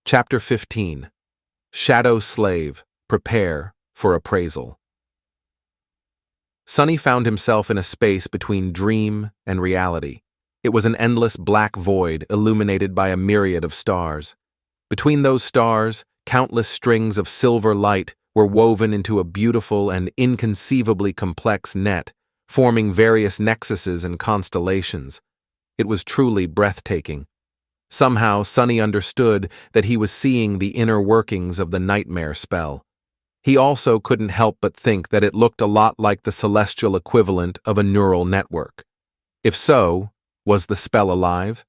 Chapter 15. Shadow Slave, Prepare for Appraisal. Sonny found himself in a space between dream and reality. It was an endless black void illuminated by a myriad of stars. Between those stars, countless strings of silver light were woven into a beautiful and inconceivably complex net, forming various nexuses and constellations. It was truly breathtaking. Somehow, Sonny understood that he was seeing the inner workings of the nightmare spell. He also couldn't help but think that it looked a lot like the celestial equivalent of a neural network. If so, was the spell alive?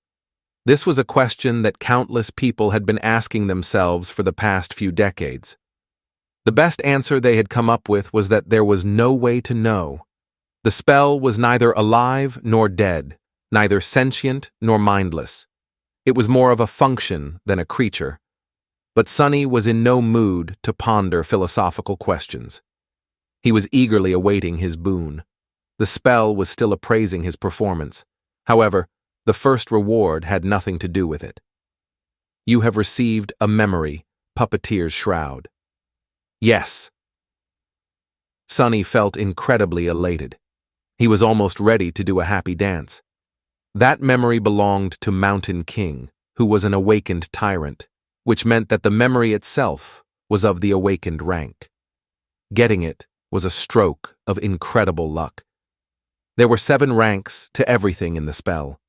This was a question that countless people had been asking themselves for the past few decades. The best answer they had come up with was that there was no way to know. The spell was neither alive nor dead, neither sentient nor mindless. It was more of a function than a creature. But Sonny was in no mood to ponder philosophical questions. He was eagerly awaiting his boon. The spell was still appraising his performance. However, the first reward had nothing to do with it. You have received a memory, Puppeteer's Shroud. Yes. Sonny felt incredibly elated. He was almost ready to do a happy dance. That memory belonged to Mountain King, who was an awakened tyrant, which meant that the memory itself was of the awakened rank. Getting it was a stroke of incredible luck. There were 7 ranks to everything in the spell.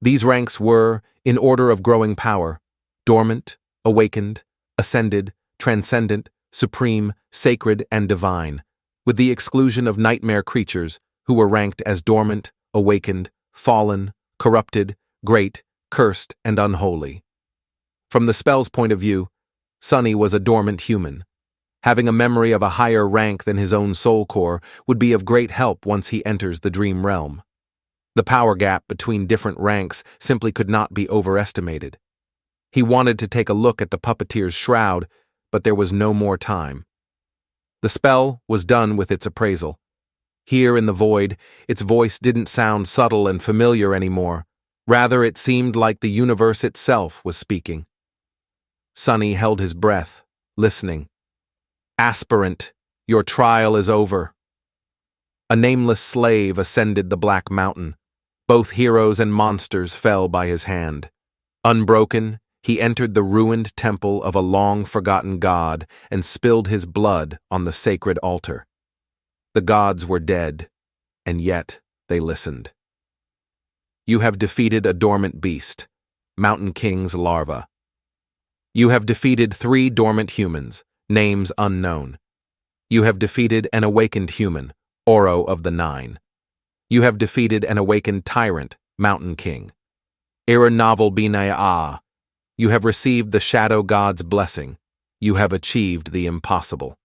These ranks were, in order of growing power, dormant, awakened, ascended, transcendent, supreme, sacred, and divine, with the exclusion of nightmare creatures who were ranked as dormant, awakened, fallen, corrupted, great, cursed, and unholy. From the spell's point of view, Sonny was a dormant human. Having a memory of a higher rank than his own soul core would be of great help once he enters the dream realm. The power gap between different ranks simply could not be overestimated. He wanted to take a look at the Puppeteer's Shroud, but there was no more time. The spell was done with its appraisal. Here in the void, its voice didn't sound subtle and familiar anymore. Rather, it seemed like the universe itself was speaking. Sonny held his breath, listening. Aspirant, your trial is over. A nameless slave ascended the Black Mountain. Both heroes and monsters fell by his hand. Unbroken, he entered the ruined temple of a long-forgotten god and spilled his blood on the sacred altar. The gods were dead, and yet they listened. You have defeated a dormant beast, Mountain King's larva. You have defeated 3 dormant humans, names unknown. You have defeated an awakened human, Oro of the 9. You have defeated an awakened tyrant, Mountain King. Iranaval Binaya. You have received the Shadow God's blessing. You have achieved the impossible.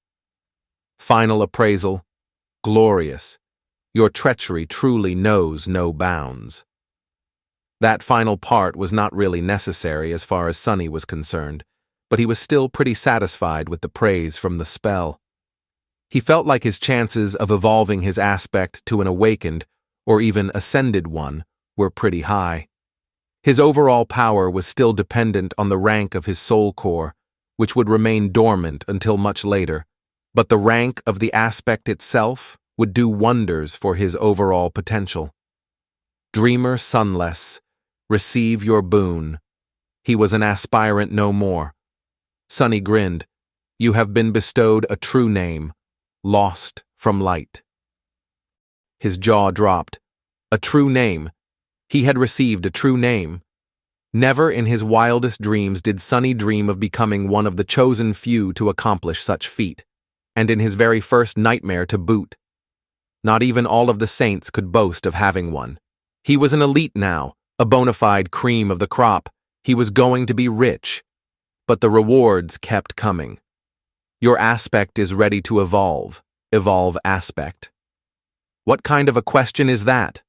Final appraisal. Glorious. Your treachery truly knows no bounds. That final part was not really necessary as far as Sonny was concerned, but he was still pretty satisfied with the praise from the spell. He felt like his chances of evolving his aspect to an awakened, or even ascended one, were pretty high. His overall power was still dependent on the rank of his soul core, which would remain dormant until much later, but the rank of the aspect itself would do wonders for his overall potential. Dreamer Sunless, receive your boon. He was an aspirant no more. Sonny grinned. You have been bestowed a true name, Lost from Light. His jaw dropped. A true name. He had received a true name. Never in his wildest dreams did Sonny dream of becoming one of the chosen few to accomplish such feat, and in his very first nightmare to boot. Not even all of the saints could boast of having one. He was an elite now, a bona fide cream of the crop. He was going to be rich. But the rewards kept coming. Your aspect is ready to evolve. Evolve aspect. What kind of a question is that?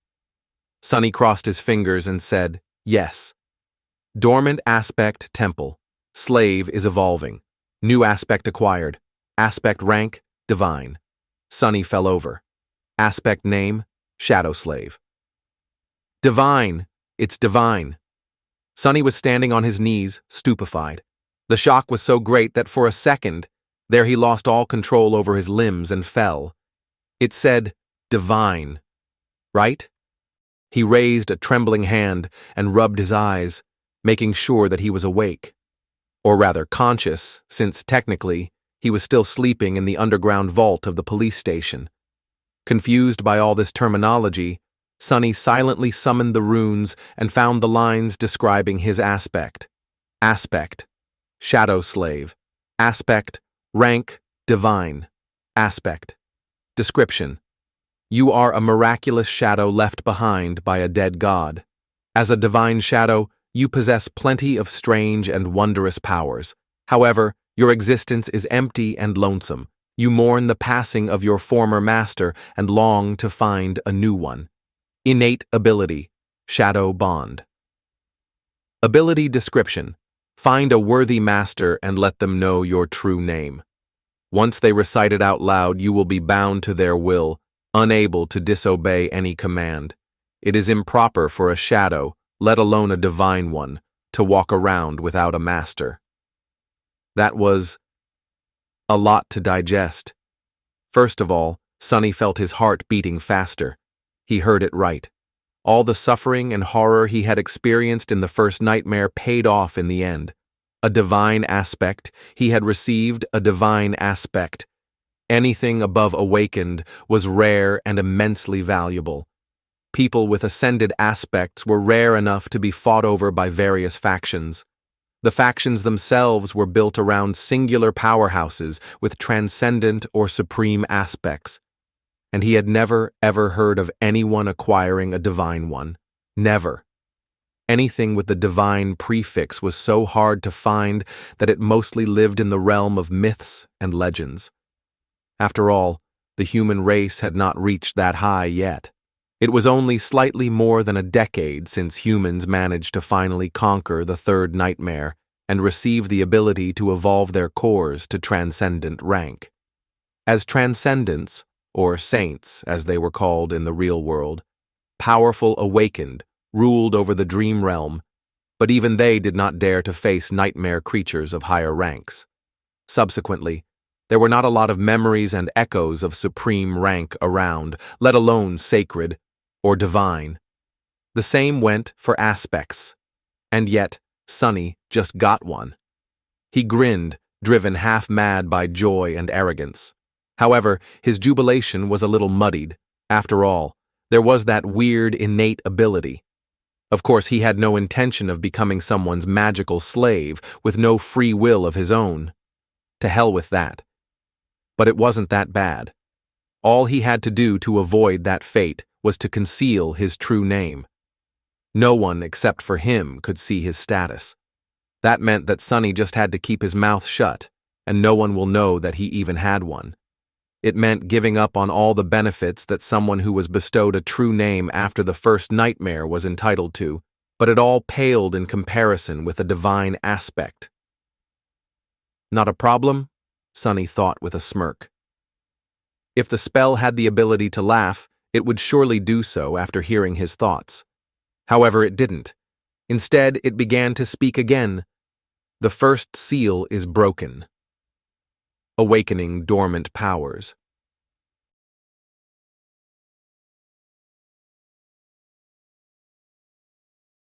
Sonny crossed his fingers and said, yes. Dormant aspect temple. Slave is evolving. New aspect acquired. Aspect rank, divine. Sonny fell over. Aspect name, Shadow Slave. Divine. It's divine. Sonny was standing on his knees, stupefied. The shock was so great that for a second, there he lost all control over his limbs and fell. It said, "Divine," right? He raised a trembling hand and rubbed his eyes, making sure that he was awake. Or rather conscious, since technically, he was still sleeping in the underground vault of the police station. Confused by all this terminology, Sonny silently summoned the runes and found the lines describing his aspect. Aspect, shadow slave. Aspect, rank, divine. Aspect. Description: you are a miraculous shadow left behind by a dead god. As a divine shadow, you possess plenty of strange and wondrous powers. However, your existence is empty and lonesome. You mourn the passing of your former master and long to find a new one. Innate ability, shadow bond. Ability description: find a worthy master and let them know your true name. Once they recite it out loud, you will be bound to their will, unable to disobey any command. It is improper for a shadow, let alone a divine one, to walk around without a master. That was a lot to digest. First of all, Sonny felt his heart beating faster. He heard it right. All the suffering and horror he had experienced in the first nightmare paid off in the end. A divine aspect, he had received a divine aspect. Anything above awakened was rare and immensely valuable. People with ascended aspects were rare enough to be fought over by various factions. The factions themselves were built around singular powerhouses with transcendent or supreme aspects. And he had never, ever heard of anyone acquiring a divine one. Never. Anything with the divine prefix was so hard to find that it mostly lived in the realm of myths and legends. After all, the human race had not reached that high yet. It was only slightly more than a decade since humans managed to finally conquer the third nightmare and receive the ability to evolve their cores to transcendent rank. As transcendents, or saints as they were called in the real world, powerful awakened, ruled over the dream realm, but even they did not dare to face nightmare creatures of higher ranks. Subsequently, there were not a lot of memories and echoes of supreme rank around, let alone sacred or divine. The same went for aspects. And yet, Sonny just got one. He grinned, driven half mad by joy and arrogance. However, his jubilation was a little muddied. After all, there was that weird innate ability. Of course, he had no intention of becoming someone's magical slave with no free will of his own. To hell with that. But it wasn't that bad. All he had to do to avoid that fate was to conceal his true name. No one except for him could see his status. That meant that Sonny just had to keep his mouth shut, and no one will know that he even had one. It meant giving up on all the benefits that someone who was bestowed a true name after the first nightmare was entitled to, but it all paled in comparison with a divine aspect. Not a problem? Sonny thought with a smirk. If the spell had the ability to laugh, it would surely do so after hearing his thoughts. However, it didn't. Instead, it began to speak again. The first seal is broken. Awakening dormant powers.